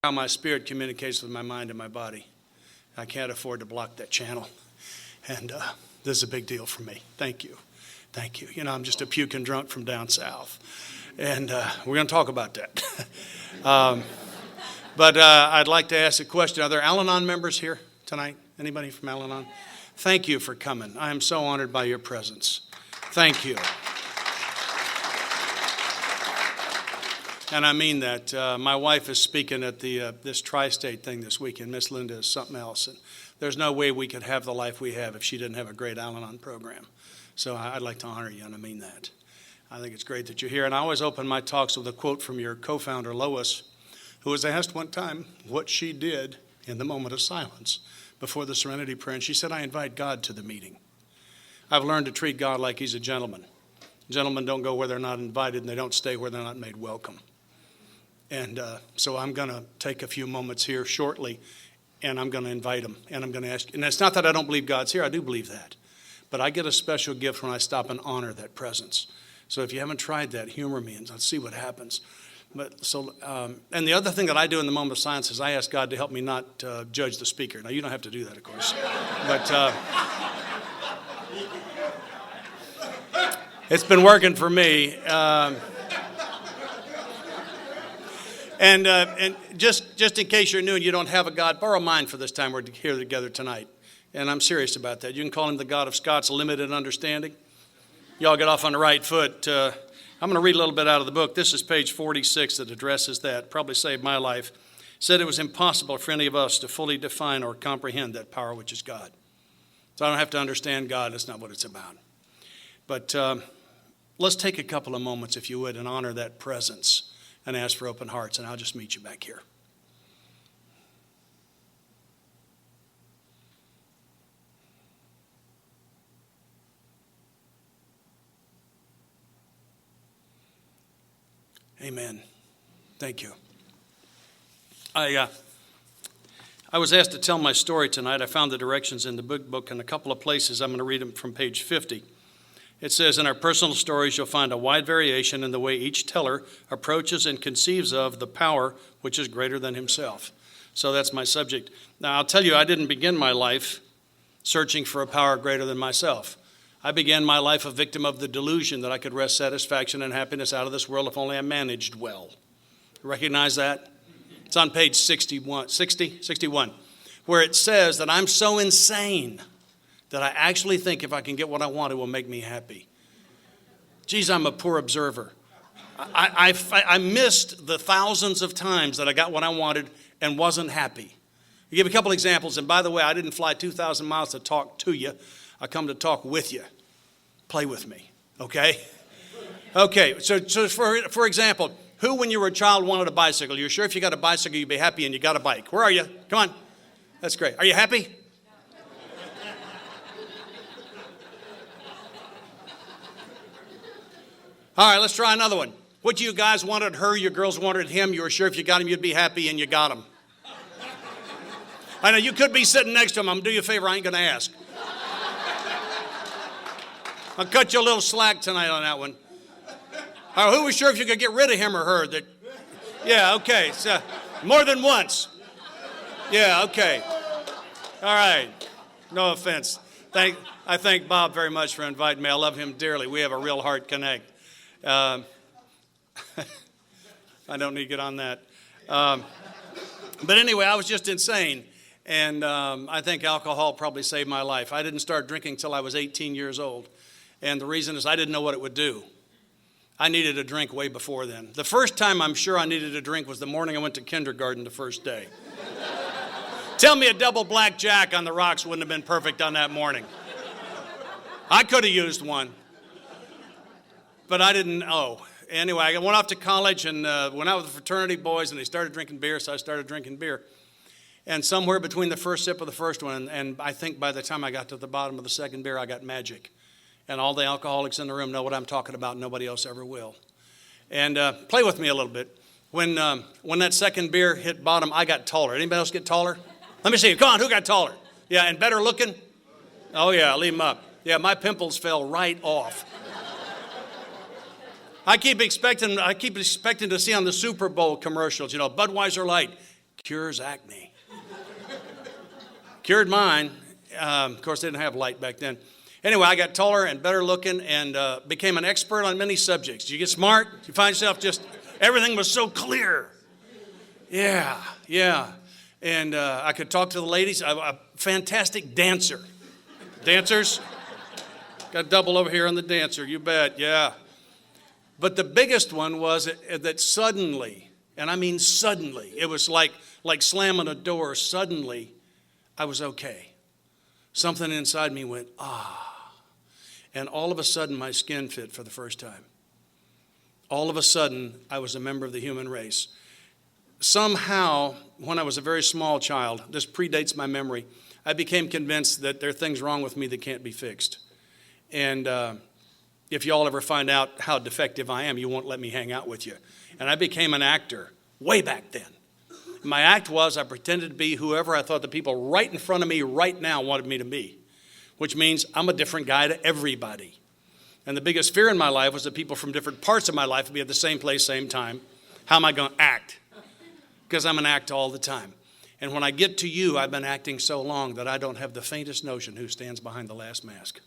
How my spirit communicates with my mind and my body. I can't afford to block that channel. And this is a big deal for me. Thank you. Thank you. You know, I'm just a puking drunk from down south. And we're going to talk about that. But I'd like to ask a question. Are there Al-Anon members here tonight? Anybody from Al-Anon? Thank you for coming. I am so honored by your presence. Thank you. And I mean that. My wife is speaking at this tri-state thing this weekend. Miss Linda is something else. And there's no way we could have the life we have if she didn't have a great Al-Anon program. So I'd like to honor you, and I mean that. I think it's great that you're here. And I always open my talks with a quote from your co-founder, Lois, who was asked one time what she did in the moment of silence before the Serenity Prayer. And she said, I invite God to the meeting. I've learned to treat God like he's a gentleman. Gentlemen don't go where they're not invited, and they don't stay where they're not made welcome. And so I'm going to take a few moments here shortly, and I'm going to invite him. And I'm going to ask, and it's not that I don't believe God's here. I do believe that. But I get a special gift when I stop and honor that presence. So if you haven't tried that, humor me, and let's see what happens. But so, and the other thing that I do in the moment of silence is I ask God to help me not judge the speaker. Now, you don't have to do that, of course. But it's been working for me. And just in case you're new and you don't have a God, borrow mine for this time we're here together tonight. And I'm serious about that. You can call him the God of Scott's limited understanding. Y'all get off on the right foot. I'm going to read a little bit out of the book. This is page 46 that addresses that. Probably saved my life. Said it was impossible for any of us to fully define or comprehend that power which is God. So I don't have to understand God. That's not what it's about. But let's take a couple of moments, if you would, and honor that presence. And ask for open hearts, and I'll just meet you back here. Amen. Thank you. I was asked to tell my story tonight. I found the directions in the book in a couple of places. I'm going to read them from page 50. It says, in our personal stories, you'll find a wide variation in the way each teller approaches and conceives of the power which is greater than himself. So that's my subject. Now, I'll tell you, I didn't begin my life searching for a power greater than myself. I began my life a victim of the delusion that I could wrest satisfaction and happiness out of this world if only I managed well. Recognize that? It's on page 61, where it says that I'm so insane that I actually think if I can get what I want, it will make me happy. Geez, I'm a poor observer. I missed the thousands of times that I got what I wanted and wasn't happy. I'll give a couple examples. And by the way, I didn't fly 2,000 miles to talk to you. I come to talk with you. Play with me, okay? Okay, so for example, who when you were a child wanted a bicycle? You're sure if you got a bicycle, you'd be happy and you got a bike. Where are you? Come on. That's great. Are you happy? All right, let's try another one. What you guys wanted her, your girls wanted him. You were sure if you got him, you'd be happy, and you got him. I know you could be sitting next to him. I'm going to do you a favor. I ain't going to ask. I'll cut you a little slack tonight on that one. All right, who was sure if you could get rid of him or her? Yeah, okay. So, more than once. Yeah, okay. All right. No offense. I thank Bob very much for inviting me. I love him dearly. We have a real heart connect. I don't need to get on that. But anyway, I was just insane. And I think alcohol probably saved my life. I didn't start drinking until I was 18 years old. And the reason is I didn't know what it would do. I needed a drink way before then. The first time I'm sure I needed a drink was the morning I went to kindergarten the first day. Tell me a double black Jack on the rocks wouldn't have been perfect on that morning. I could have used one. But I didn't know. Anyway, I went off to college and went out with the fraternity boys, and they started drinking beer, so I started drinking beer. And somewhere between the first sip of the first one, and I think by the time I got to the bottom of the second beer, I got magic. And all the alcoholics in the room know what I'm talking about. Nobody else ever will. And play with me a little bit. When that second beer hit bottom, I got taller. Anybody else get taller? Let me see. Come on, who got taller? Yeah, and better looking? Oh, yeah, leave them up. Yeah, my pimples fell right off. I keep expecting to see on the Super Bowl commercials, Budweiser Light, cures acne. Cured mine. Of course, they didn't have light back then. Anyway, I got taller and better looking and became an expert on many subjects. You get smart, you find yourself just, everything was so clear. Yeah. And I could talk to the ladies. I'm a fantastic dancer. Dancers? Got a double over here on the dancer, you bet, yeah. But the biggest one was that suddenly, and I mean suddenly, it was like slamming a door. Suddenly, I was okay. Something inside me went, ah. And all of a sudden, my skin fit for the first time. All of a sudden, I was a member of the human race. Somehow, when I was a very small child, this predates my memory, I became convinced that there are things wrong with me that can't be fixed. And if y'all ever find out how defective I am, you won't let me hang out with you. And I became an actor way back then. My act was I pretended to be whoever I thought the people right in front of me right now wanted me to be, which means I'm a different guy to everybody. And the biggest fear in my life was that people from different parts of my life would be at the same place, same time. How am I going to act? Because I'm an act all the time. And when I get to you, I've been acting so long that I don't have the faintest notion who stands behind the last mask.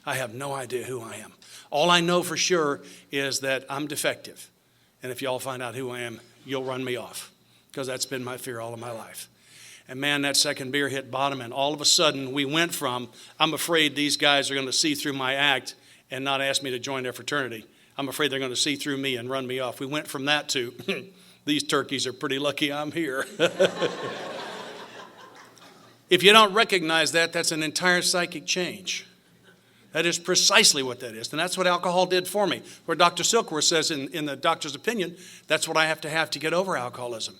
I have no idea who I am. All I know for sure is that I'm defective. And if y'all find out who I am, you'll run me off. Because that's been my fear all of my life. And man, that second beer hit bottom, and all of a sudden we went from, I'm afraid these guys are going to see through my act and not ask me to join their fraternity. I'm afraid they're going to see through me and run me off. We went from that to, these turkeys are pretty lucky I'm here. If you don't recognize that, that's an entire psychic change. That is precisely what that is. And that's what alcohol did for me. Where Dr. Silkworth says in the doctor's opinion, that's what I have to get over alcoholism.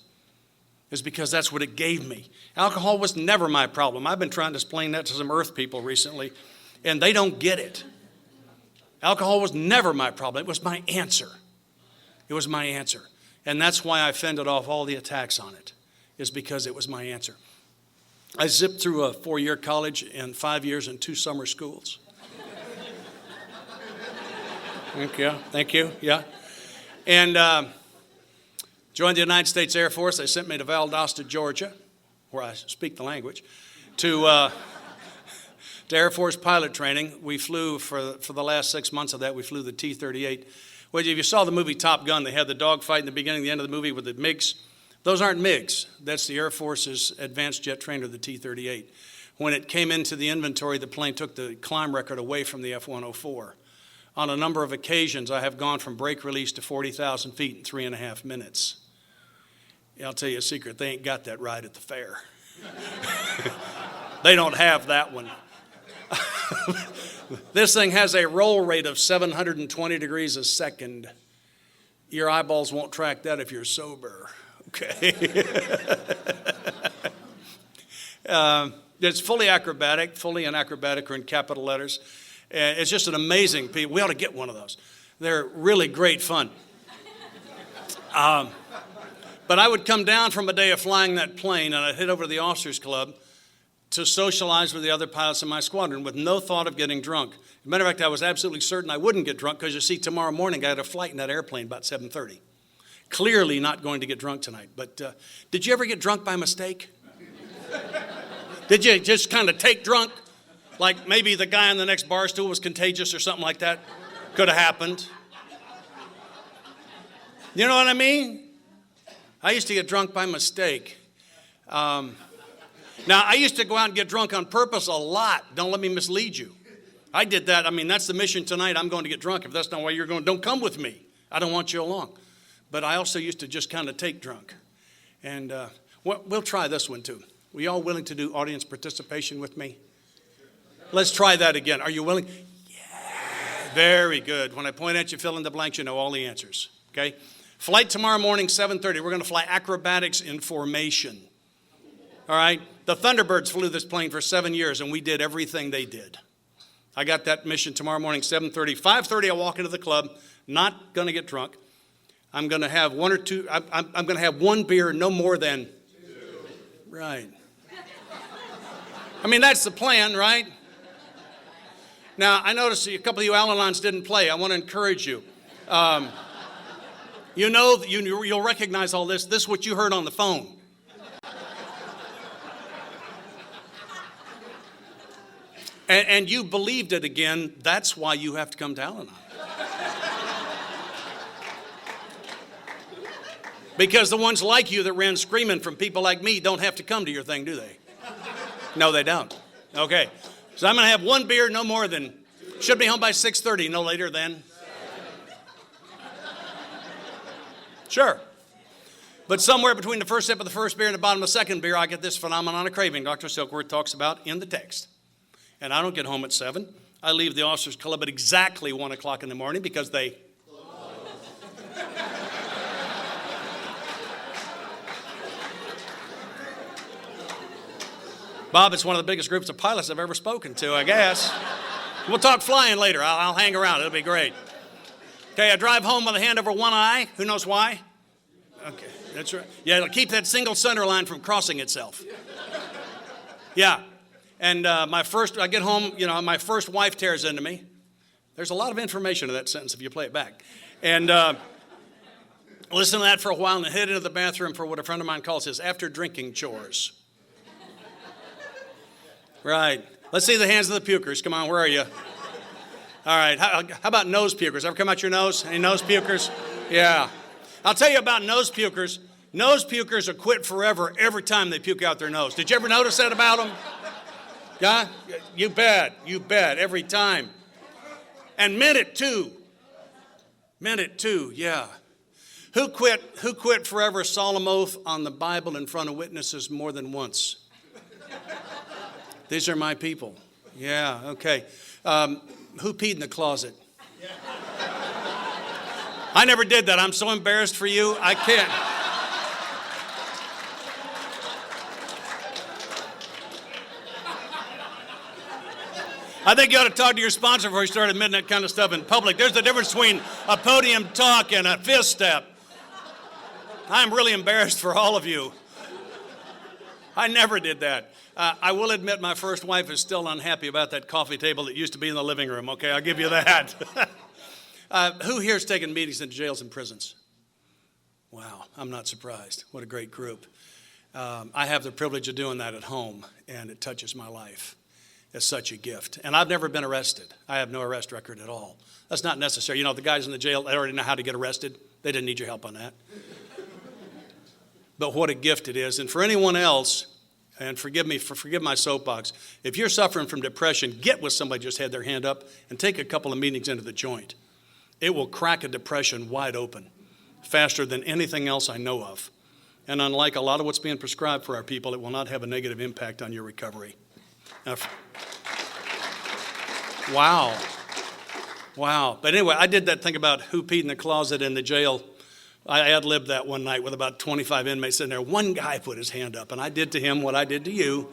Is because that's what it gave me. Alcohol was never my problem. I've been trying to explain that to some earth people recently, and they don't get it. Alcohol was never my problem. It was my answer. It was my answer. And that's why I fended off all the attacks on it, is because it was my answer. I zipped through a 4-year college and 5 years in 2 summer schools. Thank you, yeah. And joined the United States Air Force. They sent me to Valdosta, Georgia, where I speak the language, to Air Force pilot training. We flew for the last 6 months of that. We flew the T-38. Well, if you saw the movie Top Gun, they had the dogfight in the beginning and the end of the movie with the MiGs. Those aren't MiGs. That's the Air Force's advanced jet trainer, the T-38. When it came into the inventory, the plane took the climb record away from the F-104. On a number of occasions, I have gone from brake release to 40,000 feet in 3.5 minutes. I'll tell you a secret, they ain't got that ride at the fair. They don't have that one. This thing has a roll rate of 720 degrees a second. Your eyeballs won't track that if you're sober, okay? It's fully acrobatic. Fully and acrobatic are in capital letters. It's just an amazing piece. We ought to get one of those. They're really great fun. But I would come down from a day of flying that plane, and I'd head over to the officers' club to socialize with the other pilots in my squadron with no thought of getting drunk. As a matter of fact, I was absolutely certain I wouldn't get drunk because, you see, tomorrow morning I had a flight in that airplane about 7:30. Clearly not going to get drunk tonight. But did you ever get drunk by mistake? Did you just kind of take drunk? Like maybe the guy on the next bar stool was contagious or something like that? Could have happened. You know what I mean? I used to get drunk by mistake. Now, I used to go out and get drunk on purpose a lot. Don't let me mislead you. I did that. I mean, that's the mission tonight. I'm going to get drunk. If that's not why you're going, don't come with me. I don't want you along. But I also used to just kind of take drunk. And we'll try this one too. Were you all willing to do audience participation with me? Let's try that again. Are you willing? Yeah. Very good. When I point at you, fill in the blanks, you know all the answers. Okay? Flight tomorrow morning, 7:30. We're going to fly acrobatics in formation. All right? The Thunderbirds flew this plane for 7 years, and we did everything they did. I got that mission tomorrow morning, 7:30. 5:30, I walk into the club, not going to get drunk. I'm going to have one or two, I'm going to have one beer, no more than 2. Right. I mean, that's the plan, right? Now, I noticed a couple of you Al-Anons didn't play. I want to encourage you. You know, you'll recognize all this. This is what you heard on the phone. and you believed it again, that's why you have to come to Al-Anon. Because the ones like you that ran screaming from people like me don't have to come to your thing, do they? No, they don't. Okay. So I'm going to have one beer, no more than, should be home by 6:30, no later than. Sure. But somewhere between the first sip of the first beer and the bottom of the second beer, I get this phenomenon of craving Dr. Silkworth talks about in the text. And I don't get home at 7. I leave the officers' club at exactly 1 o'clock in the morning because they... Bob, it's one of the biggest groups of pilots I've ever spoken to, I guess. We'll talk flying later. I'll hang around. It'll be great. Okay, I drive home with a hand over one eye. Who knows why? Okay, that's right. Yeah, it'll keep that single center line from crossing itself. Yeah. And I get home, my first wife tears into me. There's a lot of information in that sentence if you play it back. And listen to that for a while and head into the bathroom for what a friend of mine calls his after drinking chores. Right. Let's see the hands of the pukers. Come on, where are you? All right. How about nose pukers? Ever come out your nose? Any nose pukers? Yeah. I'll tell you about nose pukers. Nose pukers are quit forever every time they puke out their nose. Did you ever notice that about them? Yeah? You bet. You bet. Every time. And meant it too. Meant it too. Yeah. Who quit forever solemn oath on the Bible in front of witnesses more than once? These are my people. Yeah, okay. Who peed in the closet? I never did that. I'm so embarrassed for you. I can't. I think you ought to talk to your sponsor before you start admitting that kind of stuff in public. There's a difference between a podium talk and a fist step. I'm really embarrassed for all of you. I never did that. I will admit my first wife is still unhappy about that coffee table that used to be in the living room. Okay, I'll give you that. Who here has taken meetings in jails and prisons? Wow, I'm not surprised. What a great group. I have the privilege of doing that at home, and it touches my life. It's such a gift. And I've never been arrested. I have no arrest record at all. That's not necessary. The guys in the jail, they already know how to get arrested. They didn't need your help on that. But what a gift it is. And for anyone else, and forgive my soapbox, if you're suffering from depression, get with somebody who just had their hand up and take a couple of meetings into the joint. It will crack a depression wide open faster than anything else I know of. And unlike a lot of what's being prescribed for our people, it will not have a negative impact on your recovery. Now, wow. But anyway, I did that thing about who peed in the closet in the jail. I ad-libbed that one night with about 25 inmates sitting there. One guy put his hand up, and I did to him what I did to you.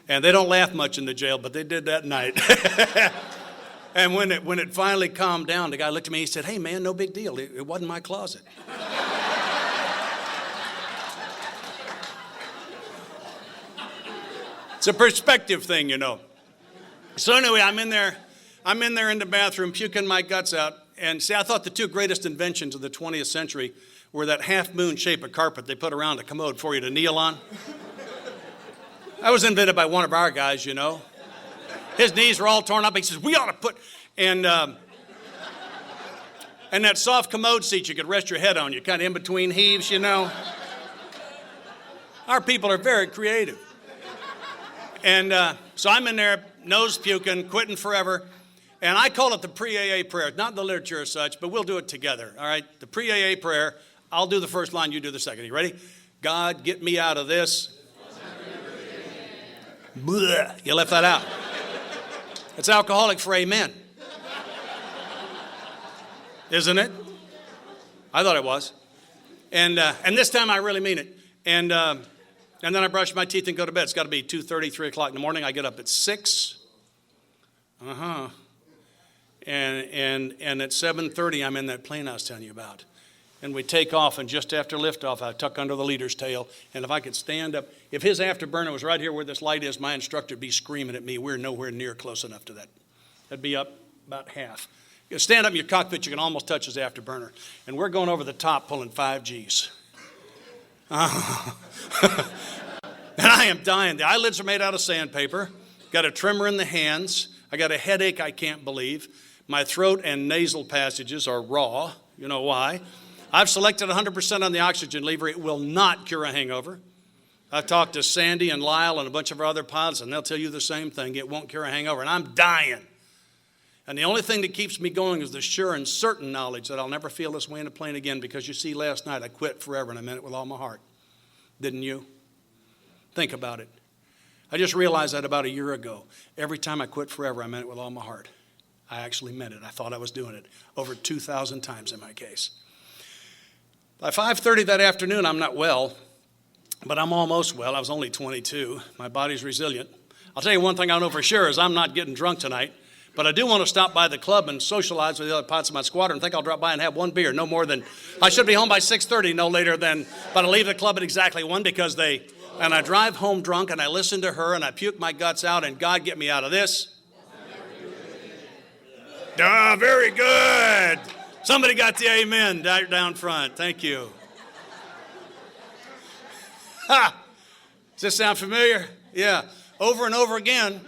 And they don't laugh much in the jail, but they did that night. And when it finally calmed down, the guy looked at me and he said, "Hey, man, no big deal. It wasn't my closet." It's a perspective thing, So anyway, I'm in there in the bathroom, puking my guts out. And see, I thought the two greatest inventions of the 20th century were that half-moon shape of carpet they put around a commode for you to kneel on. That was invented by one of our guys, His knees were all torn up. He says, "We ought to put..." And that soft commode seat you could rest your head on, you kind of in between heaves, Our people are very creative. And so I'm in there, nose puking, quitting forever. And I call it the pre-AA prayer. Not in the literature as such, but we'll do it together, all right? The pre-AA prayer. I'll do the first line, you do the second. You ready? God, get me out of this. Blech. You left that out. It's alcoholic for amen. Isn't it? I thought it was. And this time I really mean it. And then I brush my teeth and go to bed. It's got to be 2:30, 3 o'clock in the morning. I get up at 6. And at 7:30, I'm in that plane I was telling you about. And we take off, and just after liftoff, I tuck under the leader's tail. And if I could stand up, if his afterburner was right here where this light is, my instructor would be screaming at me. We're nowhere near close enough to that. That'd be up about half. You stand up in your cockpit, you can almost touch his afterburner. And we're going over the top pulling 5 Gs. And I am dying. The eyelids are made out of sandpaper. got a tremor in the hands. I got a headache I can't believe. My throat and nasal passages are raw. You know why? I've selected 100% on the oxygen lever. It will not cure a hangover. I've talked to Sandy and Lyle and a bunch of our other pilots, and they'll tell you the same thing. It won't cure a hangover, and I'm dying. And the only thing that keeps me going is the sure and certain knowledge that I'll never feel this way in a plane again, because you see, last night I quit forever and I meant it with all my heart. Didn't you? Think about it. I just realized that about a year ago. Every time I quit forever, I meant it with all my heart. I actually meant it. I thought I was doing it over 2,000 times in my case. By 5:30 that afternoon, I'm not well, but I'm almost well. I was only 22. My body's resilient. I'll tell you one thing I know for sure is I'm not getting drunk tonight, but I do want to stop by the club and socialize with the other pilots of my squadron. I think I'll drop by and have one beer, no more than, I should be home by 6:30, no later than, but I leave the club at exactly 1 because and I drive home drunk and I listen to her and I puke my guts out and God get me out of this. Ah, very good. Somebody got the amen down front. Thank you. Ha! Does this sound familiar? Yeah. Over and over again.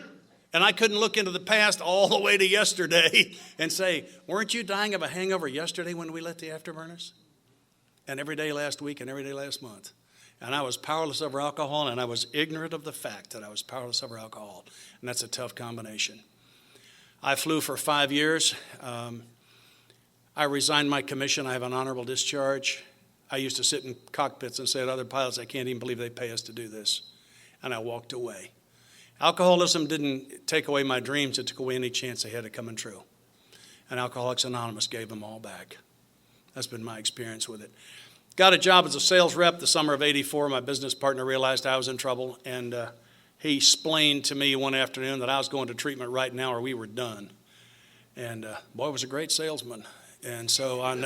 And I couldn't look into the past all the way to yesterday and say, weren't you dying of a hangover yesterday when we lit the afterburners? And every day last week and every day last month. And I was powerless over alcohol, and I was ignorant of the fact that I was powerless over alcohol. And that's a tough combination. I flew for 5 years. I resigned my commission. I have an honorable discharge. I used to sit in cockpits and say to other pilots, I can't even believe they pay us to do this. And I walked away. Alcoholism didn't take away my dreams. It took away any chance they had of coming true. And Alcoholics Anonymous gave them all back. That's been my experience with it. Got a job as a sales rep the summer of '84. My business partner realized I was in trouble, and he explained to me one afternoon that I was going to treatment right now or we were done. And boy, was a great salesman. And so on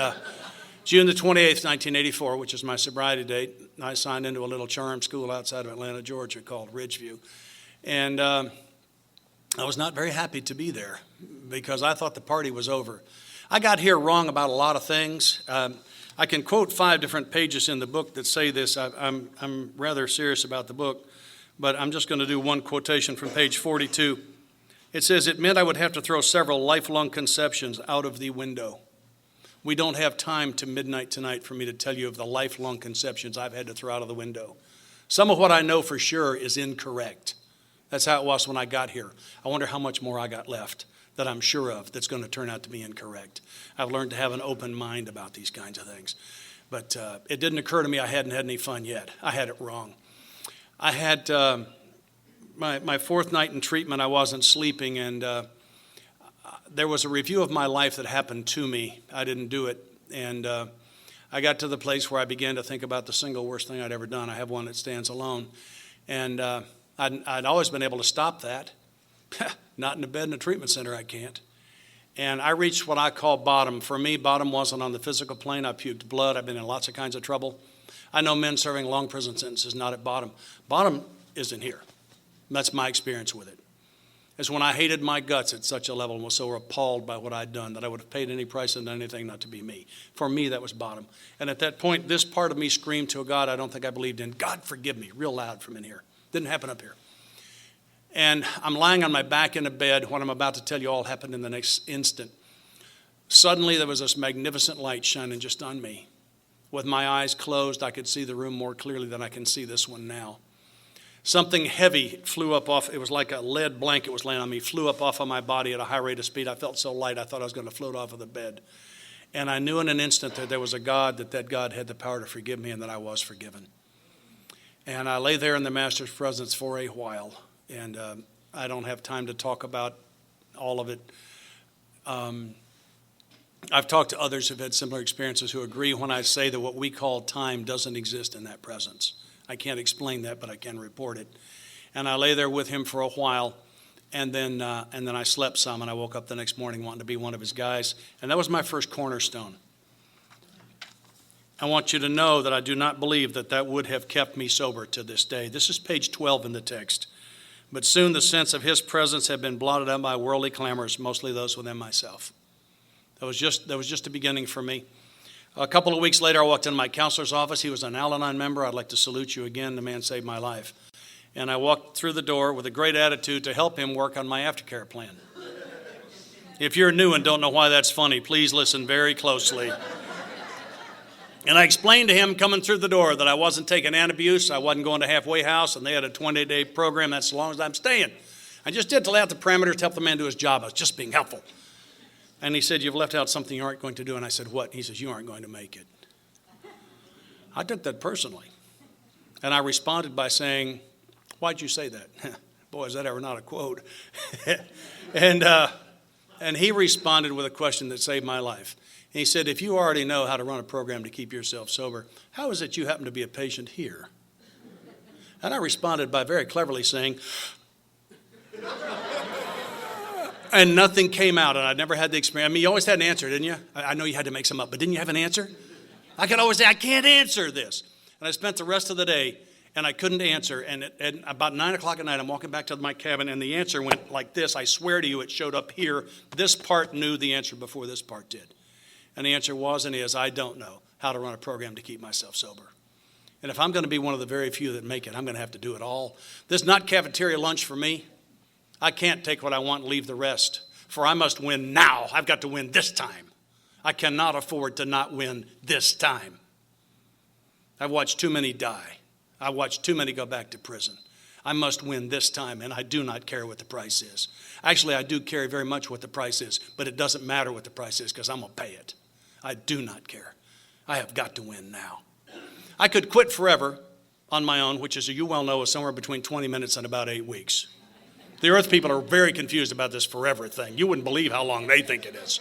June the 28th, 1984, which is my sobriety date, I signed into a little charm school outside of Atlanta, Georgia called Ridgeview. And I was not very happy to be there because I thought the party was over. I got here wrong about a lot of things. I can quote 5 different pages in the book that say this. I'm rather serious about the book, but I'm just going to do one quotation from page 42. It says, it meant I would have to throw several lifelong conceptions out of the window. We don't have time to midnight tonight for me to tell you of the lifelong conceptions I've had to throw out of the window. Some of what I know for sure is incorrect. That's how it was when I got here. I wonder how much more I got left that I'm sure of that's going to turn out to be incorrect. I've learned to have an open mind about these kinds of things. But it didn't occur to me I hadn't had any fun yet. I had it wrong. I had my 4th night in treatment, I wasn't sleeping, and there was a review of my life that happened to me. I didn't do it. And I got to the place where I began to think about the single worst thing I'd ever done. I have one that stands alone. And I'd always been able to stop that. Not in a bed in a treatment center, I can't. And I reached what I call bottom. For me, bottom wasn't on the physical plane. I puked blood. I've been in lots of kinds of trouble. I know men serving long prison sentences not at bottom. Bottom isn't here. That's my experience with it. It's when I hated my guts at such a level and was so appalled by what I'd done that I would have paid any price and done anything not to be me. For me, that was bottom. And at that point, this part of me screamed to a God I don't think I believed in, God, forgive me, real loud from in here. Didn't happen up here. And I'm lying on my back in a bed. What I'm about to tell you all happened in the next instant. Suddenly, there was this magnificent light shining just on me. With my eyes closed, I could see the room more clearly than I can see this one now. Something heavy flew up off. It was like a lead blanket was laying on me, flew up off of my body at a high rate of speed. I felt so light, I thought I was going to float off of the bed. And I knew in an instant that there was a God, that God had the power to forgive me and that I was forgiven. And I lay there in the Master's presence for a while. And I don't have time to talk about all of it. I've talked to others who've had similar experiences who agree when I say that what we call time doesn't exist in that presence. I can't explain that, but I can report it. And I lay there with him for a while, and then I slept some, and I woke up the next morning wanting to be one of his guys. And that was my first cornerstone. I want you to know that I do not believe that would have kept me sober to this day. This is page 12 in the text. But soon the sense of his presence had been blotted out by worldly clamors, mostly those within myself. That was just the beginning for me. A couple of weeks later, I walked into my counselor's office. He was an Al-Anon member. I'd like to salute you again. The man saved my life. And I walked through the door with a great attitude to help him work on my aftercare plan. If you're new and don't know why that's funny, please listen very closely. And I explained to him coming through the door that I wasn't taking antabuse, I wasn't going to halfway house, and they had a 20-day program. That's as long as I'm staying. I just did to lay out the parameters to help the man do his job. I was just being helpful. And he said, you've left out something you aren't going to do. And I said, what? He says, you aren't going to make it. I took that personally. And I responded by saying, why'd you say that? Boy, is that ever not a quote. And he responded with a question that saved my life. He said, if you already know how to run a program to keep yourself sober, how is it you happen to be a patient here? And I responded by very cleverly saying, and nothing came out, and I never had the experience. I mean, you always had an answer, didn't you? I know you had to make some up, but didn't you have an answer? I could always say, I can't answer this. And I spent the rest of the day, and I couldn't answer. And about 9 o'clock at night, I'm walking back to my cabin, and the answer went like this. I swear to you, it showed up here. This part knew the answer before this part did. And the answer was and is, I don't know how to run a program to keep myself sober. And if I'm going to be one of the very few that make it, I'm going to have to do it all. This is not cafeteria lunch for me. I can't take what I want and leave the rest. For I must win now. I've got to win this time. I cannot afford to not win this time. I've watched too many die. I've watched too many go back to prison. I must win this time, and I do not care what the price is. Actually, I do care very much what the price is, but it doesn't matter what the price is because I'm going to pay it. I do not care. I have got to win now. I could quit forever on my own, which, as you well know, is somewhere between 20 minutes and about 8 weeks. The earth people are very confused about this forever thing. You wouldn't believe how long they think it is.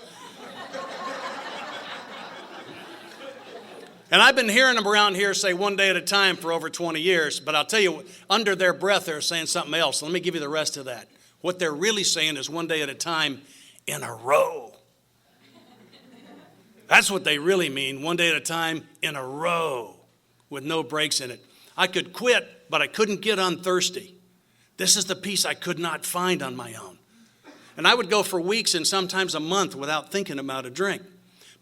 And I've been hearing them around here say one day at a time for over 20 years, but I'll tell you, under their breath, they're saying something else. Let me give you the rest of that. What they're really saying is one day at a time in a row. That's what they really mean, one day at a time in a row with no breaks in it. I could quit, but I couldn't get unthirsty. This is the peace I could not find on my own. And I would go for weeks and sometimes a month without thinking about a drink.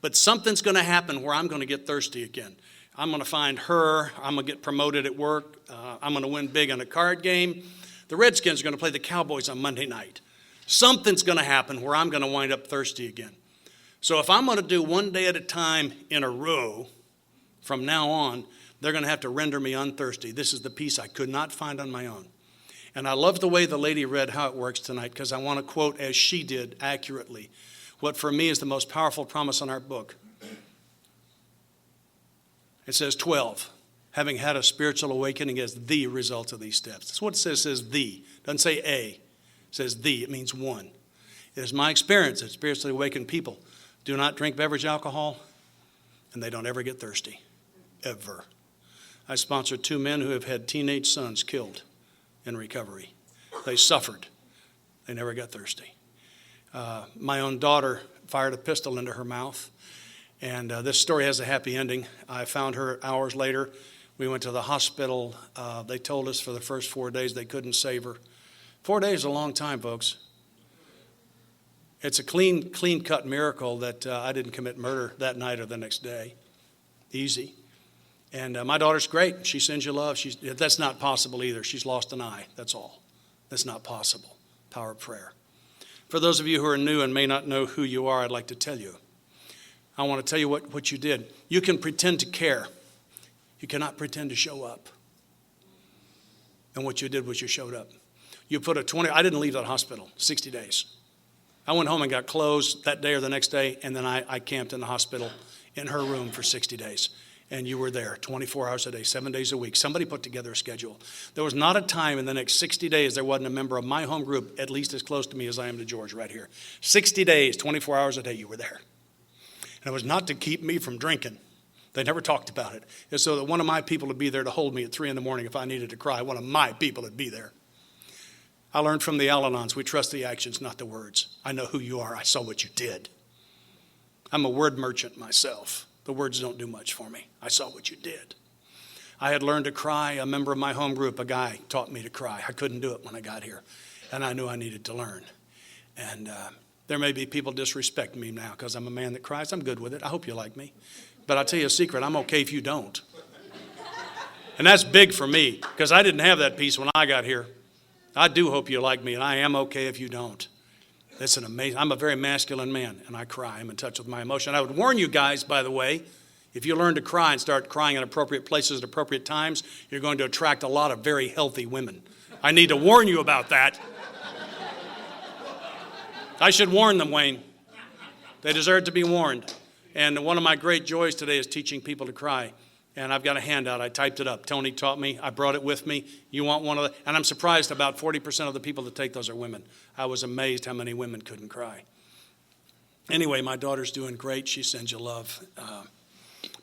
But something's going to happen where I'm going to get thirsty again. I'm going to find her. I'm going to get promoted at work. I'm going to win big on a card game. The Redskins are going to play the Cowboys on Monday night. Something's going to happen where I'm going to wind up thirsty again. So if I'm going to do one day at a time in a row, from now on, they're going to have to render me unthirsty. This is the peace I could not find on my own. And I love the way the lady read how it works tonight because I want to quote as she did accurately what for me is the most powerful promise in our book. It says 12, having had a spiritual awakening as the result of these steps. That's what it says the. It doesn't say a. It says the. It means one. It is my experience that spiritually awakened people do not drink beverage alcohol, and they don't ever get thirsty, ever. I sponsored 2 men who have had teenage sons killed in recovery. They suffered. They never got thirsty. My own daughter fired a pistol into her mouth, and this story has a happy ending. I found her hours later. We went to the hospital. They told us for the first 4 days they couldn't save her. 4 days is a long time, folks. It's a clean-cut miracle that I didn't commit murder that night or the next day. Easy. And my daughter's great. She sends you love. That's not possible either. She's lost an eye. That's all. That's not possible. Power of prayer. For those of you who are new and may not know who you are, I'd like to tell you. I want to tell you what you did. You can pretend to care. You cannot pretend to show up. And what you did was you showed up. You put I didn't leave that hospital 60 days. I went home and got clothes that day or the next day, and then I camped in the hospital in her room for 60 days. And you were there 24 hours a day, 7 days a week. Somebody put together a schedule. There was not a time in the next 60 days there wasn't a member of my home group at least as close to me as I am to George right here. 60 days, 24 hours a day, you were there. And it was not to keep me from drinking. They never talked about it. It's so that one of my people would be there to hold me at 3 in the morning if I needed to cry. One of my people would be there. I learned from the Al-Anons, we trust the actions, not the words. I know who you are. I saw what you did. I'm a word merchant myself. The words don't do much for me. I saw what you did. I had learned to cry. A member of my home group, a guy, taught me to cry. I couldn't do it when I got here, and I knew I needed to learn. And there may be people disrespecting me now because I'm a man that cries. I'm good with it. I hope you like me. But I'll tell you a secret. I'm okay if you don't. And that's big for me because I didn't have that peace when I got here. I do hope you like me, and I am okay if you don't. That's an amazing, I'm a very masculine man, and I cry. I'm in touch with my emotion. I would warn you guys, by the way, if you learn to cry and start crying in appropriate places at appropriate times, you're going to attract a lot of very healthy women. I need to warn you about that. I should warn them, Wayne. They deserve to be warned. And one of my great joys today is teaching people to cry. And I've got a handout. I typed it up. Tony taught me. I brought it with me. You want one of the... And I'm surprised about 40% of the people that take those are women. I was amazed how many women couldn't cry. Anyway, my daughter's doing great. She sends you love.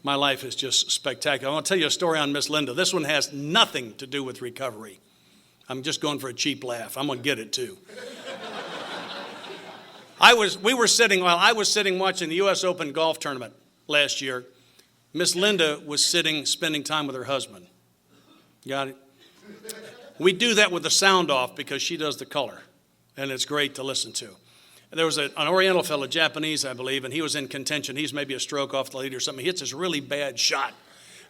My life is just spectacular. I want to tell you a story on Miss Linda. This one has nothing to do with recovery. I'm just going for a cheap laugh. I'm going to get it too. I was sitting watching the U.S. Open golf tournament last year. Miss Linda was spending time with her husband. Got it? We do that with the sound off because she does the color, and it's great to listen to. There was an Oriental fellow, Japanese, I believe, and he was in contention. He's maybe a stroke off the lead or something. He hits this really bad shot,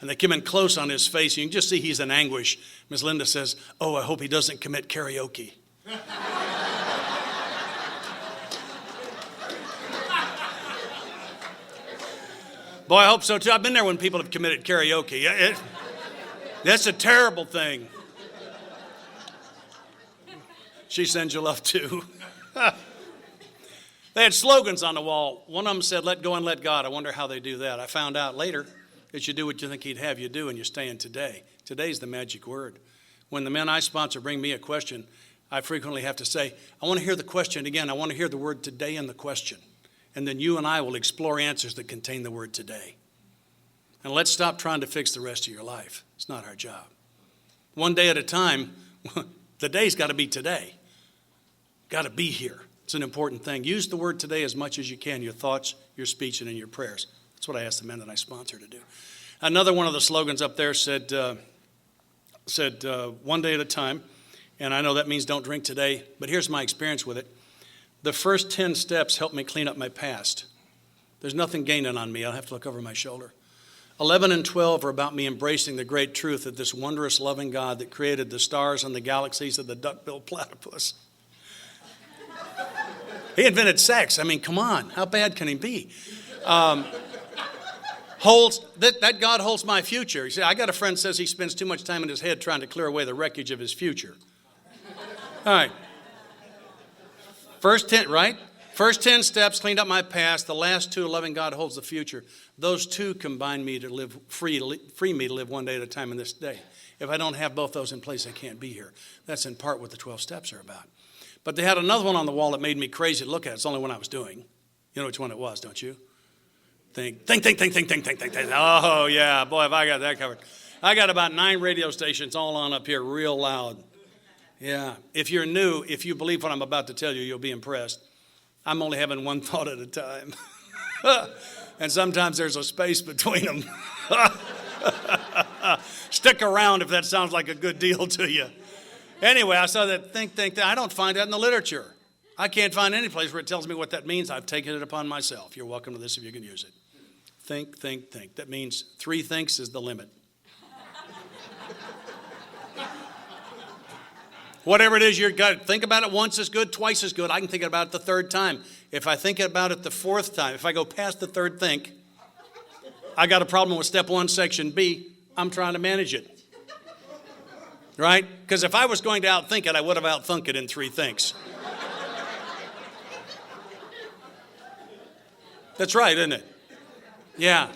and they come in close on his face. You can just see he's in anguish. Miss Linda says, "Oh, I hope he doesn't commit karaoke." Boy, I hope so too. I've been there when people have committed karaoke. That's a terrible thing. She sends you love too. They had slogans on the wall. One of them said, "Let go and let God." I wonder how they do that. I found out later that you do what you think he'd have you do, and you stay in today. Today's the magic word. When the men I sponsor bring me a question, I frequently have to say, "I want to hear the question again. I want to hear the word today in the question." And then you and I will explore answers that contain the word today. And let's stop trying to fix the rest of your life. It's not our job. One day at a time, the day's got to be today. Got to be here. It's an important thing. Use the word today as much as you can, your thoughts, your speech, and in your prayers. That's what I ask the men that I sponsor to do. Another one of the slogans up there said one day at a time. And I know that means don't drink today, but here's my experience with it. The first 10 steps helped me clean up my past. There's nothing gaining on me. I'll have to look over my shoulder. 11 and 12 are about me embracing the great truth that this wondrous, loving God that created the stars and the galaxies of the duck-billed platypus. He invented sex. I mean, come on. How bad can he be? That God holds my future. You see, I got a friend who says he spends too much time in his head trying to clear away the wreckage of his future. All right. First 10 steps cleaned up my past. The last 2, loving God holds the future. Those 2 combine me to live free me to live one day at a time in this day. If I don't have both those in place, I can't be here. That's in part what the 12 steps are about. But they had another one on the wall that made me crazy to look at. It's the only one I was doing. You know which one it was, don't you? Think. Oh, yeah. Boy, have I got that covered. I got about 9 radio stations all on up here real loud. Yeah. If you're new, if you believe what I'm about to tell you, you'll be impressed. I'm only having one thought at a time. And sometimes there's a space between them. Stick around if that sounds like a good deal to you. Anyway, I saw that think. I don't find that in the literature. I can't find any place where it tells me what that means. I've taken it upon myself. You're welcome to this if you can use it. Think. That means 3 thinks is the limit. Whatever it is you've got to think about it once is good, twice is good. I can think about it the 3rd time. If I think about it the 4th time, if I go past the 3rd think, I got a problem with step 1, section B. I'm trying to manage it. Right? Because if I was going to outthink it, I would have outthunk it in 3 thinks. That's right, isn't it? Yeah.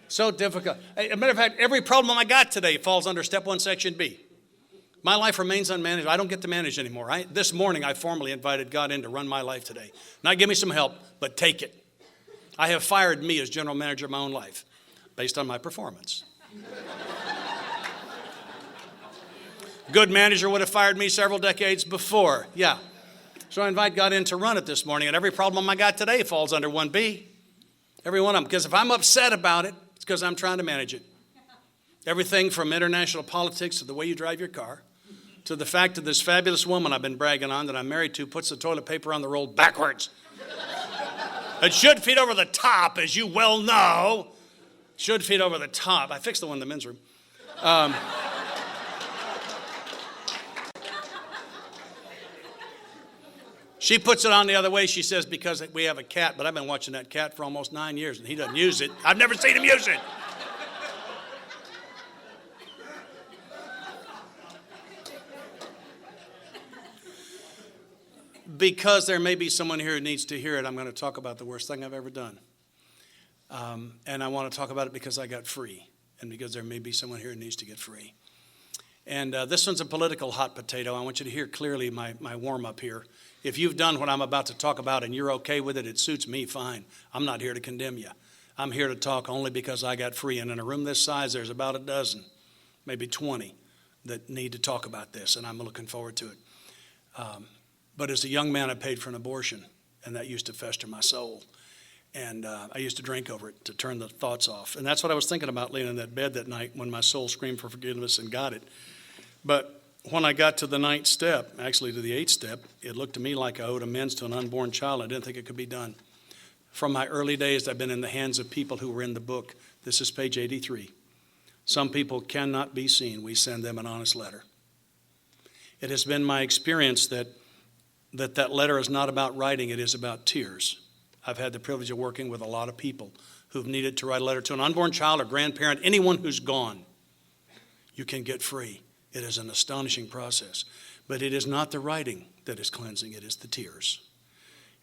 So difficult. As a matter of fact, every problem I got today falls under step 1, section B. My life remains unmanaged. I don't get to manage anymore. This morning, I formally invited God in to run my life today. Not give me some help, but take it. I have fired me as general manager of my own life based on my performance. Good manager would have fired me several decades before. Yeah. So I invite God in to run it this morning, and every problem I got today falls under 1B. Every one of them. Because if I'm upset about it, it's because I'm trying to manage it. Everything from international politics to the way you drive your car, to the fact that this fabulous woman I've been bragging on that I'm married to puts the toilet paper on the roll backwards. It should fit over the top, as you well know. Should fit over the top. I fixed the one in the men's room. She puts it on the other way. She says, because we have a cat, but I've been watching that cat for almost 9 years, and he doesn't use it. I've never seen him use it. Because there may be someone here who needs to hear it, I'm going to talk about the worst thing I've ever done. And I want to talk about it because I got free, and because there may be someone here who needs to get free. And this one's a political hot potato. I want you to hear clearly my warm-up here. If you've done what I'm about to talk about and you're okay with it, it suits me, fine. I'm not here to condemn you. I'm here to talk only because I got free. And in a room this size, there's about a dozen, maybe 20, that need to talk about this, and I'm looking forward to it. But as a young man, I paid for an abortion, and that used to fester my soul. And I used to drink over it to turn the thoughts off. And that's what I was thinking about laying in that bed that night when my soul screamed for forgiveness and got it. But when I got to the 9th step, actually to the 8th step, it looked to me like I owed amends to an unborn child. I didn't think it could be done. From my early days, I've been in the hands of people who were in the book. This is page 83. Some people cannot be seen. We send them an honest letter. It has been my experience that letter is not about writing, it is about tears. I've had the privilege of working with a lot of people who've needed to write a letter to an unborn child or grandparent, anyone who's gone. You can get free. It is an astonishing process. But it is not the writing that is cleansing, it is the tears.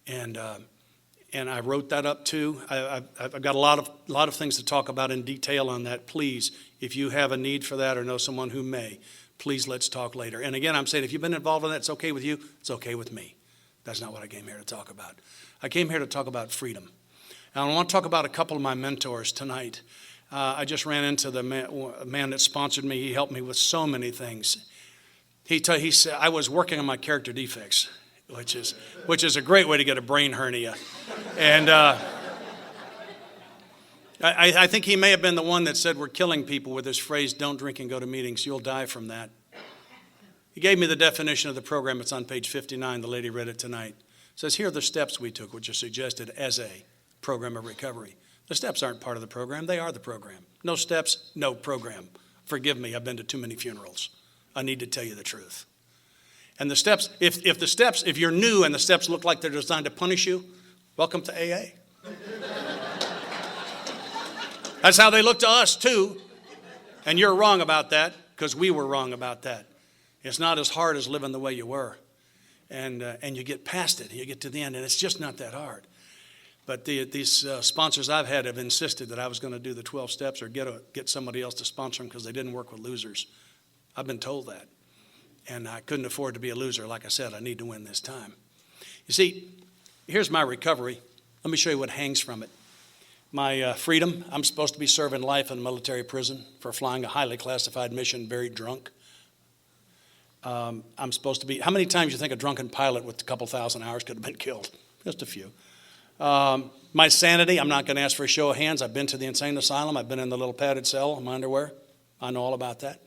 And I wrote that up too. I've got a lot of things to talk about in detail on that. Please, if you have a need for that or know someone who may, please let's talk later. And again, I'm saying if you've been involved in that, it's okay with you, it's okay with me. That's not what I came here to talk about. I came here to talk about freedom. And I want to talk about a couple of my mentors tonight. I just ran into the man that sponsored me. He helped me with so many things. He said I was working on my character defects, which is a great way to get a brain hernia. And I think he may have been the one that said we're killing people with this phrase, don't drink and go to meetings. You'll die from that. He gave me the definition of the program. It's on page 59. The lady read it tonight. It says, here are the steps we took, which are suggested as a program of recovery. The steps aren't part of the program. They are the program. No steps, no program. Forgive me, I've been to too many funerals. I need to tell you the truth. And the steps, if you're new and the steps look like they're designed to punish you, welcome to AA. That's how they look to us too. And you're wrong about that because we were wrong about that. It's not as hard as living the way you were. And you get past it. You get to the end, and it's just not that hard. But these sponsors I've had have insisted that I was going to do the 12 steps or get somebody else to sponsor them because they didn't work with losers. I've been told that. And I couldn't afford to be a loser. Like I said, I need to win this time. You see, here's my recovery. Let me show you what hangs from it. My freedom, I'm supposed to be serving life in a military prison for flying a highly classified mission very drunk. I'm supposed to be, how many times do you think a drunken pilot with a couple thousand hours could have been killed? Just a few. My sanity, I'm not going to ask for a show of hands. I've been to the insane asylum. I've been in the little padded cell in my underwear. I know all about that.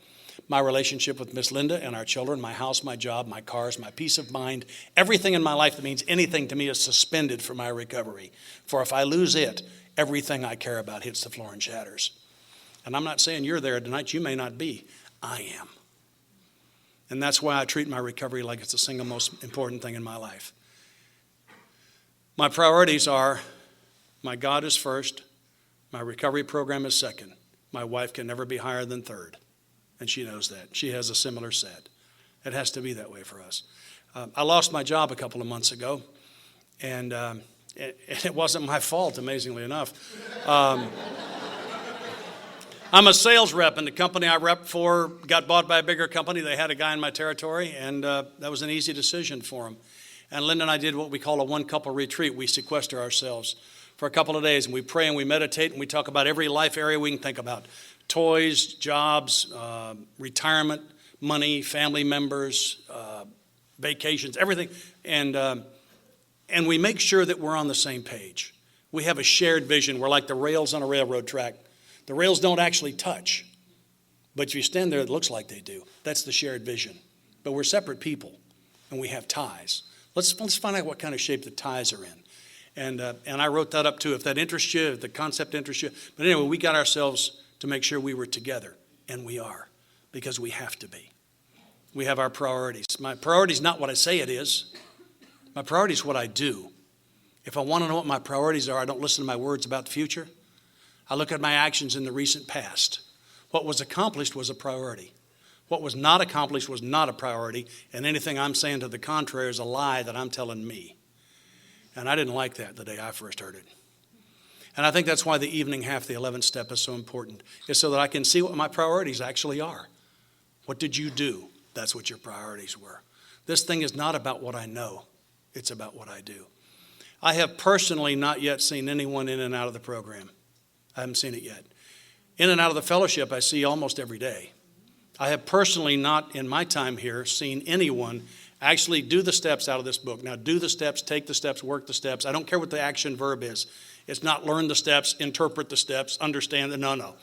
My relationship with Miss Linda and our children, my house, my job, my cars, my peace of mind, everything in my life that means anything to me is suspended for my recovery. For if I lose it, everything I care about hits the floor and shatters. And I'm not saying you're there tonight. You may not be. I am. And that's why I treat my recovery like it's the single most important thing in my life. My priorities are, my God is first, my recovery program is second. My wife can never be higher than third, and she knows that. She has a similar set. It has to be that way for us. I lost my job a couple of months ago, and it wasn't my fault, amazingly enough. I'm a sales rep, and the company I rep for got bought by a bigger company. They had a guy in my territory, and that was an easy decision for them. And Linda and I did what we call a one-couple retreat. We sequester ourselves for a couple of days, and we pray and we meditate, and we talk about every life area we can think about. Toys, jobs, retirement, money, family members, vacations, everything. And we make sure that we're on the same page. We have a shared vision. We're like the rails on a railroad track. The rails don't actually touch, but if you stand there, it looks like they do. That's the shared vision. But we're separate people, and we have ties. Let's find out what kind of shape the ties are in. And I wrote that up too. If that interests you, if the concept interests you. But anyway, we got ourselves to make sure we were together, and we are, because we have to be. We have our priorities. My priority is not what I say it is. My priority is what I do. If I want to know what my priorities are, I don't listen to my words about the future. I look at my actions in the recent past. What was accomplished was a priority. What was not accomplished was not a priority, and anything I'm saying to the contrary is a lie that I'm telling me. And I didn't like that the day I first heard it. And I think that's why the evening half, the 11th step, is so important, is so that I can see what my priorities actually are. What did you do? That's what your priorities were. This thing is not about what I know. It's about what I do. I have personally not yet seen anyone in and out of the program. I haven't seen it yet. In and out of the fellowship, I see almost every day. I have personally not, in my time here, seen anyone actually do the steps out of this book. Now, do the steps, take the steps, work the steps. I don't care what the action verb is. It's not learn the steps, interpret the steps, understand the, no.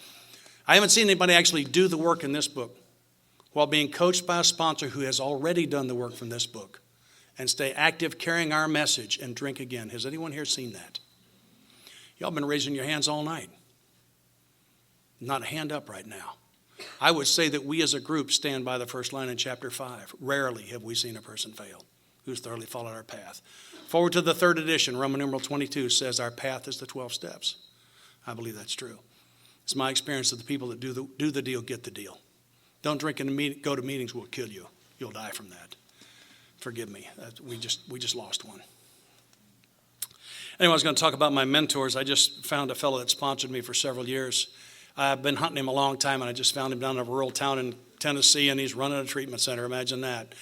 I haven't seen anybody actually do the work in this book while being coached by a sponsor who has already done the work from this book and stay active carrying our message and drink again. Has anyone here seen that? Y'all been raising your hands all night. Not a hand up right now. I would say that we as a group stand by the first line in chapter 5. Rarely have we seen a person fail who's thoroughly followed our path. Forward to the third edition, Roman numeral 22 says our path is the 12 steps. I believe that's true. It's my experience that the people that do the deal get the deal. Don't drink and go to meetings will kill you. You'll die from that. Forgive me. We just lost one. Anyway, I was going to talk about my mentors. I just found a fellow that sponsored me for several years. I've been hunting him a long time, and I just found him down in a rural town in Tennessee, and he's running a treatment center. Imagine that,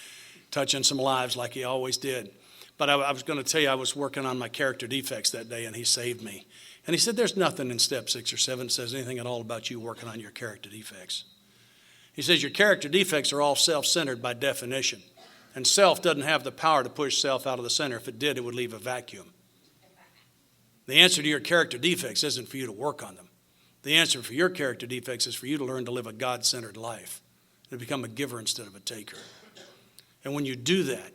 touching some lives like he always did. But I was going to tell you, I was working on my character defects that day, and he saved me. And he said, there's nothing in step 6 or 7 that says anything at all about you working on your character defects. He says your character defects are all self-centered by definition. And self doesn't have the power to push self out of the center. If it did, it would leave a vacuum. The answer to your character defects isn't for you to work on them. The answer for your character defects is for you to learn to live a God-centered life and become a giver instead of a taker. And when you do that,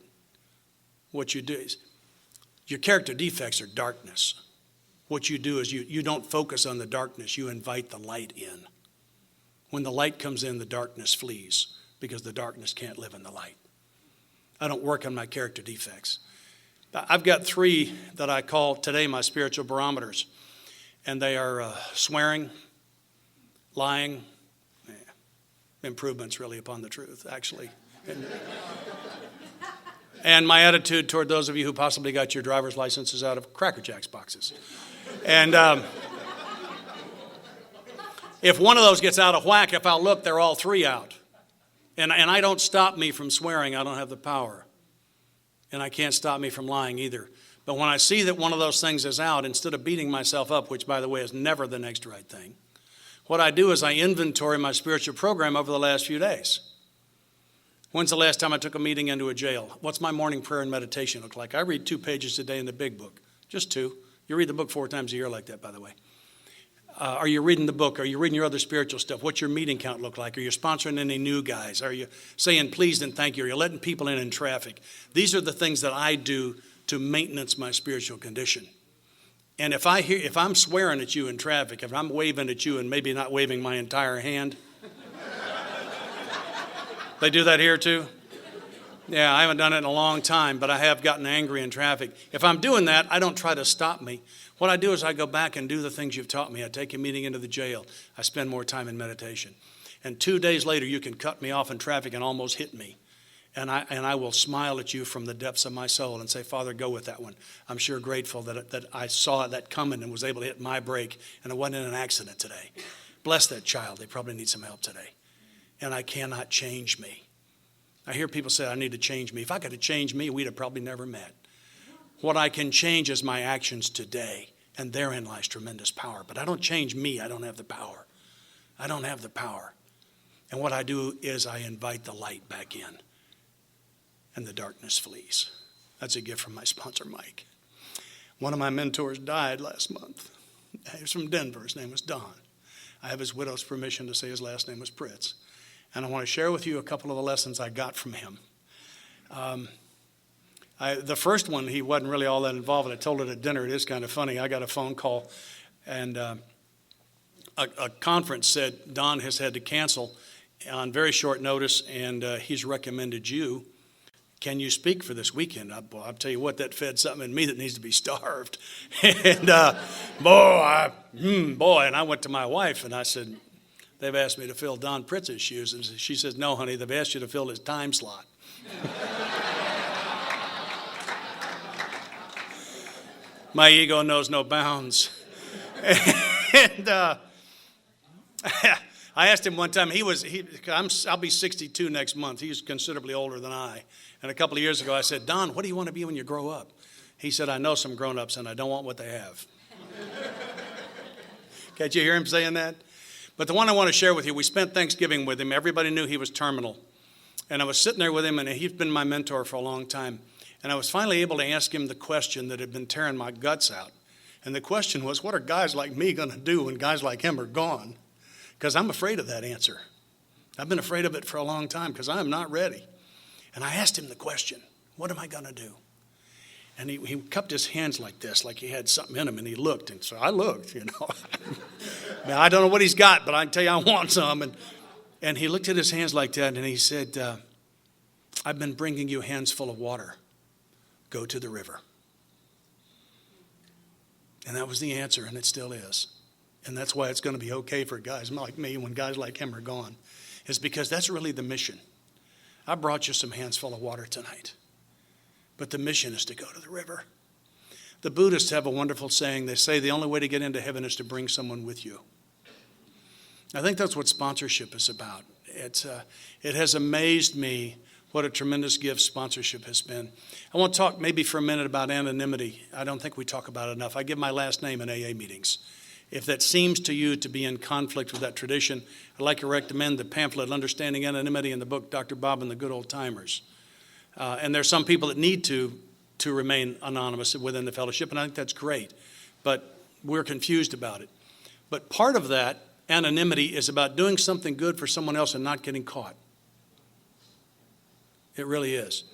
what you do is, your character defects are darkness. What you do is you don't focus on the darkness, you invite the light in. When the light comes in, the darkness flees because the darkness can't live in the light. I don't work on my character defects. I've got 3 that I call today my spiritual barometers. And they are swearing, lying, improvements really upon the truth, actually. And my attitude toward those of you who possibly got your driver's licenses out of Cracker Jacks boxes. And if one of those gets out of whack, if I'll look, they're all 3 out. And I don't stop me from swearing. I don't have the power. And I can't stop me from lying either. But when I see that one of those things is out, instead of beating myself up, which, by the way, is never the next right thing, what I do is I inventory my spiritual program over the last few days. When's the last time I took a meeting into a jail? What's my morning prayer and meditation look like? I read 2 pages a day in the big book, just 2. You read the book 4 times a year like that, by the way. Are you reading the book? Are you reading your other spiritual stuff? What's your meeting count look like? Are you sponsoring any new guys? Are you saying please and thank you? Are you letting people in traffic? These are the things that I do to maintenance my spiritual condition. And if I'm swearing at you in traffic, if I'm waving at you and maybe not waving my entire hand, they do that here too? Yeah, I haven't done it in a long time, but I have gotten angry in traffic. If I'm doing that, I don't try to stop me. What I do is I go back and do the things you've taught me. I take a meeting into the jail. I spend more time in meditation. And 2 days later, you can cut me off in traffic and almost hit me. And I will smile at you from the depths of my soul and say, Father, go with that one. I'm sure grateful that I saw that coming and was able to hit my brake, and it wasn't in an accident today. Bless that child. They probably need some help today. And I cannot change me. I hear people say, I need to change me. If I could have changed me, we'd have probably never met. What I can change is my actions today, and therein lies tremendous power. But I don't change me. I don't have the power. I don't have the power. And what I do is I invite the light back in. And the darkness flees. That's a gift from my sponsor, Mike. One of my mentors died last month. He was from Denver. His name was Don. I have his widow's permission to say his last name was Pritz. And I want to share with you a couple of the lessons I got from him. The first one, he wasn't really all that involved, and I told it at dinner. It is kind of funny. I got a phone call, and a conference said Don has had to cancel on very short notice, and he's recommended you can you speak for this weekend? I'll tell you what, that fed something in me that needs to be starved. And boy, and I went to my wife and I said, they've asked me to fill Don Pritz's shoes. And she says, no, honey, they've asked you to fill his time slot. My ego knows no bounds. And I asked him one time, I'll be 62 next month. He's considerably older than I. And a couple of years ago, I said, Don, what do you want to be when you grow up? He said, I know some grown-ups, and I don't want what they have. Can't you hear him saying that? But the one I want to share with you, we spent Thanksgiving with him. Everybody knew he was terminal. And I was sitting there with him, and he's been my mentor for a long time. And I was finally able to ask him the question that had been tearing my guts out. And the question was, what are guys like me going to do when guys like him are gone? Because I'm afraid of that answer. I've been afraid of it for a long time because I am not ready. And I asked him the question, what am I going to do? And he cupped his hands like this, like he had something in him, and he looked. And so I looked, Now, I don't know what he's got, but I can tell you I want some. And he looked at his hands like that, and he said, I've been bringing you hands full of water. Go to the river. And that was the answer, and it still is. And that's why it's going to be okay for guys like me when guys like him are gone, is because that's really the mission. I brought you some hands full of water tonight, but the mission is to go to the river. The Buddhists have a wonderful saying. They say the only way to get into heaven is to bring someone with you. I think that's what sponsorship is about. It has amazed me what a tremendous gift sponsorship has been. I want to talk maybe for a minute about anonymity. I don't think we talk about it enough. I give my last name in AA meetings. If that seems to you to be in conflict with that tradition, I'd like to recommend the pamphlet, Understanding Anonymity, in the book, Dr. Bob and the Good Old Timers. And there's some people that need to remain anonymous within the fellowship, and I think that's great. But we're confused about it. But part of that anonymity is about doing something good for someone else and not getting caught. It really is.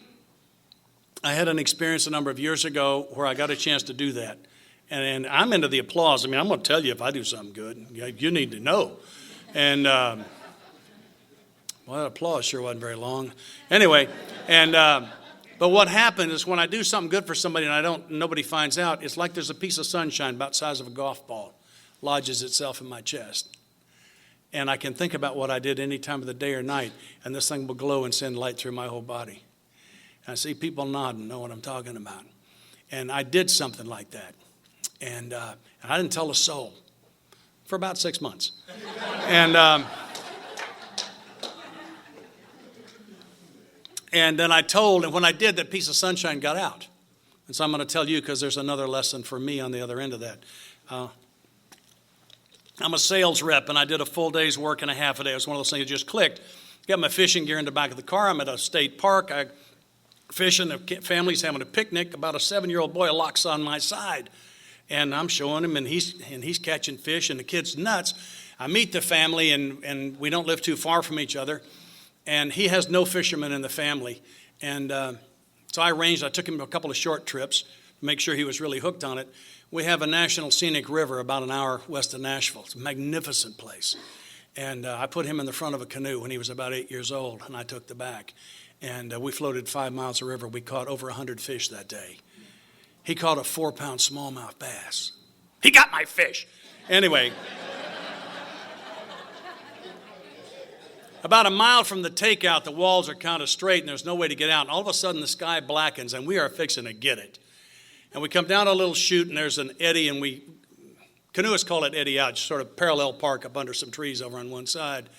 I had an experience a number of years ago where I got a chance to do that. And I'm into the applause. I mean, I'm going to tell you if I do something good. You need to know. And, well, that applause sure wasn't very long. Anyway, but what happened is when I do something good for somebody and nobody finds out, it's like there's a piece of sunshine about the size of a golf ball lodges itself in my chest. And I can think about what I did any time of the day or night, and this thing will glow and send light through my whole body. And I see people nod and know what I'm talking about. And I did something like that. And I didn't tell a soul for about 6 months. And then I told, and when I did, that piece of sunshine got out. And so I'm going to tell you because there's another lesson for me on the other end of that. I'm a sales rep, and I did a full day's work in a half a day. It was one of those things that just clicked. Got my fishing gear in the back of the car. I'm at a state park. I fishing. The family's having a picnic. About a 7-year-old boy locks on my side. And I'm showing him, and he's catching fish, and the kid's nuts. I meet the family, and we don't live too far from each other. And he has no fishermen in the family. And so I took him a couple of short trips to make sure he was really hooked on it. We have a national scenic river about an hour west of Nashville. It's a magnificent place. And I put him in the front of a canoe when he was about 8 years old, and I took the back. And we floated 5 miles of river. We caught over 100 fish that day. He caught a 4-pound smallmouth bass. He got my fish. Anyway, about a mile from the takeout, the walls are kind of straight and there's no way to get out. And all of a sudden the sky blackens and we are fixing to get it. And we come down a little chute and there's an eddy, and canoeists call it eddy out, just sort of parallel park up under some trees over on one side.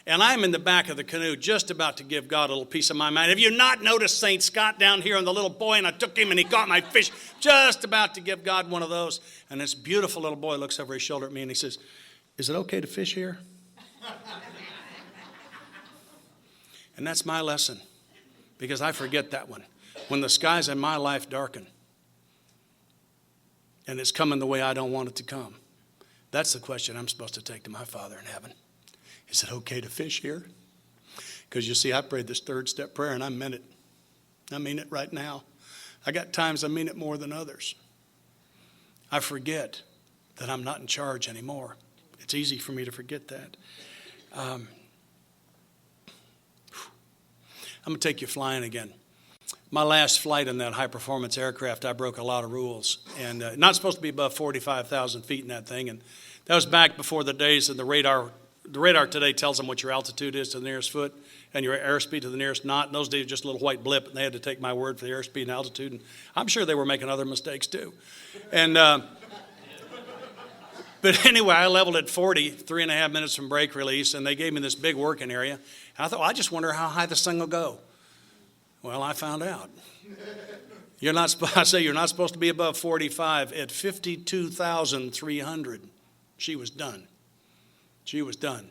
And I'm in the back of the canoe just about to give God a little piece of my mind. Have you not noticed St. Scott down here and the little boy, and I took him and he caught my fish? Just about to give God one of those. And this beautiful little boy looks over his shoulder at me and he says, is it okay to fish here? And that's my lesson, because I forget that one. When the skies in my life darken and it's coming the way I don't want it to come, that's the question I'm supposed to take to my Father in heaven. Is it okay to fish here? Because you see, I prayed this third step prayer and I meant it. I mean it right now. I got times I mean it more than others. I forget that I'm not in charge anymore. It's easy for me to forget that. I'm going to take you flying again. My last flight in that high-performance aircraft, I broke a lot of rules. And not supposed to be above 45,000 feet in that thing. And that was back before the days of the radar. The radar today tells them what your altitude is to the nearest foot and your airspeed to the nearest knot. In those days, just a little white blip, and they had to take my word for the airspeed and altitude. And I'm sure they were making other mistakes too. And but anyway, I leveled at 40, 3.5 minutes from brake release, and they gave me this big working area. And I thought, well, I just wonder how high this thing will go. Well, I found out. You're not supposed to be above 45. At 52,300, she was done. She was done.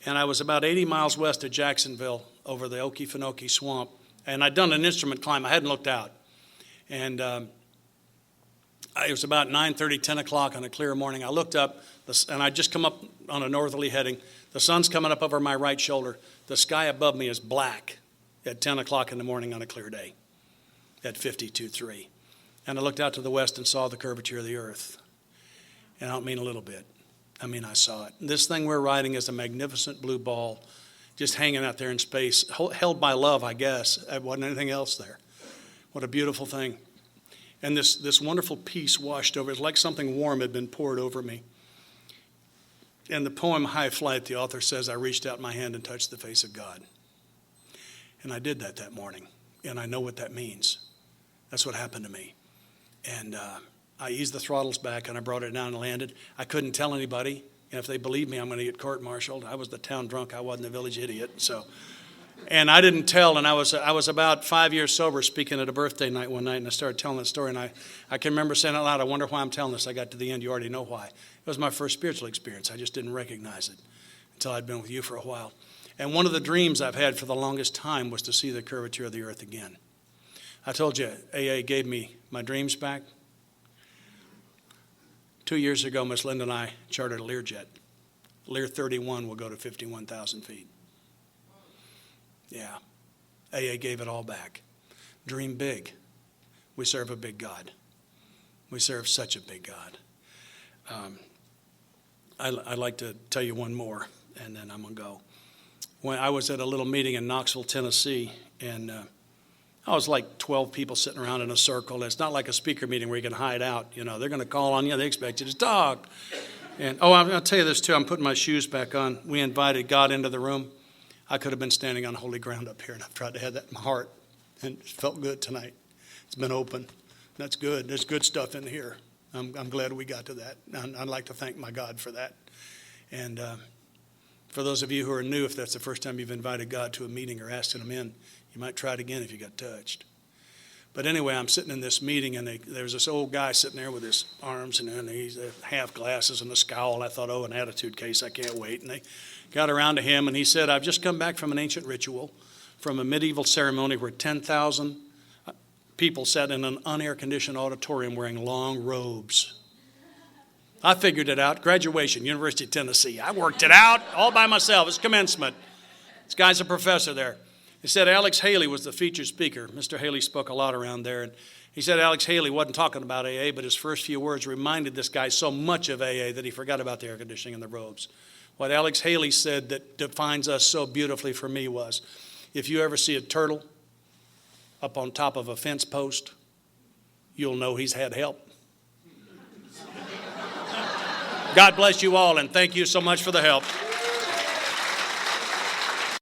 And I was about 80 miles west of Jacksonville over the Okefenokee Swamp. And I'd done an instrument climb. I hadn't looked out. And it was about 9:30, 10 o'clock on a clear morning. I looked up, and I'd just come up on a northerly heading. The sun's coming up over my right shoulder. The sky above me is black at 10 o'clock in the morning on a clear day at 52.3. And I looked out to the west and saw the curvature of the earth. And I don't mean a little bit. I mean, I saw it. This thing we're riding is a magnificent blue ball just hanging out there in space, held by love, I guess. There wasn't anything else there. What a beautiful thing. And this wonderful peace washed over. It's like something warm had been poured over me. In the poem High Flight, the author says, I reached out my hand and touched the face of God. And I did that morning. And I know what that means. That's what happened to me. And I eased the throttles back and I brought it down and landed. I couldn't tell anybody. And if they believe me, I'm going to get court-martialed. I was the town drunk. I wasn't the village idiot. And I didn't tell, and I was about 5 years sober speaking at a birthday night one night, and I started telling that story, and I can remember saying out loud, I wonder why I'm telling this. I got to the end, you already know why. It was my first spiritual experience. I just didn't recognize it until I'd been with you for a while. And one of the dreams I've had for the longest time was to see the curvature of the earth again. I told you, AA gave me my dreams back. 2 years ago, Miss Linda and I chartered a Learjet. Lear 31 will go to 51,000 feet. Yeah, AA gave it all back. Dream big. We serve a big God. We serve such a big God. I'd like to tell you one more, and then I'm going to go. When I was at a little meeting in Knoxville, Tennessee, and I was like 12 people sitting around in a circle. It's not like a speaker meeting where you can hide out. You know, they're going to call on you. They expect you to talk. And, I'll tell you this, too. I'm putting my shoes back on. We invited God into the room. I could have been standing on holy ground up here, and I've tried to have that in my heart, and it felt good tonight. It's been open. That's good. There's good stuff in here. I'm glad we got to that. I'd like to thank my God for that. And for those of you who are new, if that's the first time you've invited God to a meeting or asking him in, you might try it again if you got touched. But anyway, I'm sitting in this meeting, and there's this old guy sitting there with his arms, and he's half glasses and a scowl. I thought, an attitude case, I can't wait. And they got around to him, and he said, I've just come back from an ancient ritual, from a medieval ceremony where 10,000 people sat in an unair-conditioned auditorium wearing long robes. I figured it out. Graduation, University of Tennessee. I worked it out all by myself. It's commencement. This guy's a professor there. He said Alex Haley was the featured speaker. Mr. Haley spoke a lot around there. And he said Alex Haley wasn't talking about AA, but his first few words reminded this guy so much of AA that he forgot about the air conditioning and the robes. What Alex Haley said that defines us so beautifully for me was, if you ever see a turtle up on top of a fence post, you'll know he's had help. God bless you all, and thank you so much for the help.